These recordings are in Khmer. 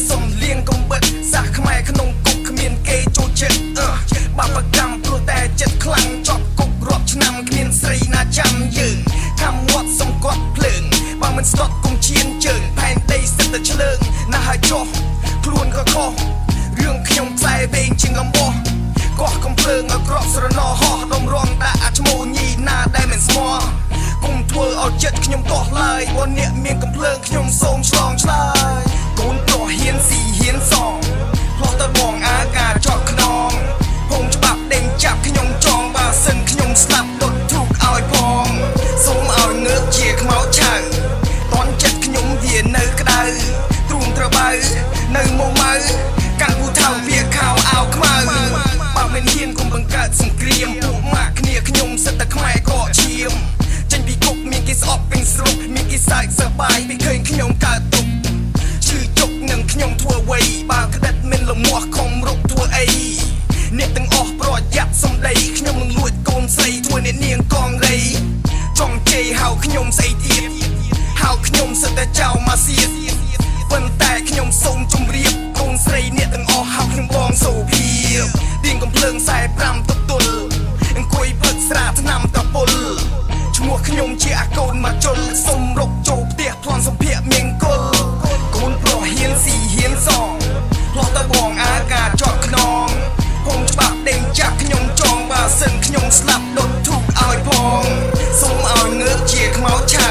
សុំលៀងកំបិតសាសខ្មែរក្នុងគុកគ្មានគេចូលចិត្តបាបកម្មព្រោះតែចិត្តខ្លាំងជាប់គុករាប់ឆ្នាំគ្មានស្រីណាចាំយើងខំវត្តសុំគាត់ភ្លើងបើមិនស្ទាត់គុំឈានជើងផែនដីសិតតែឆ្លើងណាស់ហើយចុះខ្លួនក៏ខុសរឿងខ្ញុំខ្សែវែងជាងអំបោះកោះកំភ្លើងឲ្យក្របស្រណោហោះដុំរងដាក់អាឈ្មោះញីណាដែលមិនស្មោះគុំធ្វើឲ្យចិត្តខ្ញុំកោះឡើយបើអ្នកមានកំភ្លើងខ្ញុំសូមឆ្លងឆ្លើយកូនប្រុសហ៊ានស៊ីហ៊ានសងផ្លោះទៅបងអាការចោះខ្នងហងច្បាប់ដេញចាប់ខ្ញុំចងបើសិនខ្ញុំស្លាប់ដុតធូកឲ្យផងសូមឲ្យងើបជាខ្មោចឆៅតន់ចិត្តខ្ញុំវានៅក្តៅទ្រូងត្របៅនៅមកម៉ៅកាន់ពូថៅវាខោអាវខ្មៅបើមិនហ៊ានគុំបង្កើតសង្គ្រាមពួកម៉ាក់គ្នាខ្ញុំសិតតែខ្មែរកកឈាមចេញពីគុកមានគេស្អប់ពេញស្រុកមានគេសើចសប្បាយពីឃើញខ្ញុំកើតទុកឈឺជុកនឹងខ្ញុំធ្វើអ្វីបើក្តិតមិនលមាស់ខំរុកធ្វើអីអ្នកទាំងអស់ប្រយ័ត្នសំដីខ្ញុំនឹងលួចកូនស្រីធ្វើអ្នកនាងកងរៃចង់ជេរហៅខ្ញុំស្អីទៀតហៅខ្ញុំសិតតែចៅម៉ាសៀតប៉ុន្តែខ្ញុំសូមជម្រាបកូនស្រីអ្នកទាំងអស់ហៅខ្ញុំបងសូភាទៀងកំភ្លើង45ទទុលអង្គុយផឹកស្រាឆ្នាំតពុលឈ្មោះខ្ញុំជាអាកូនមកជុលសុំរុកចូលផ្ទះប្លន់សម្ភារមៀងគុលកូនប្រុសហ៊ានស៊ីហ៊ានសងផ្លោះទៅបងអាការចត់ខ្នងហងច្បាប់ដេញចាប់ខ្ញុំចងបើសិនខ្ញុំស្លាប់ដុតធូកឲ្យផងសូមឲ្យងើបជាខ្មោចឆៅ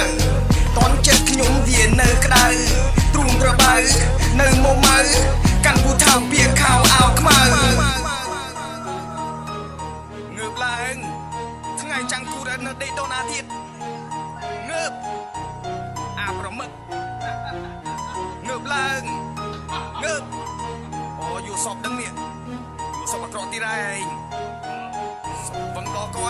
តន់ចិត្តខ្ញុំវានៅក្តៅទ្រូងត្របៅនៅមកម៉ៅកាន់ពូថៅវាខោអាវខ្មៅងើបឡើងថ្ងៃចាំងគូរនៅដេកដូនអាទិត្យងើបអាប្រមឹកងើបឡើងងើបអូយូសពដឹងនេះយូសពអក្រក់ទីរ៉ែងសពវឹងដកកនេះ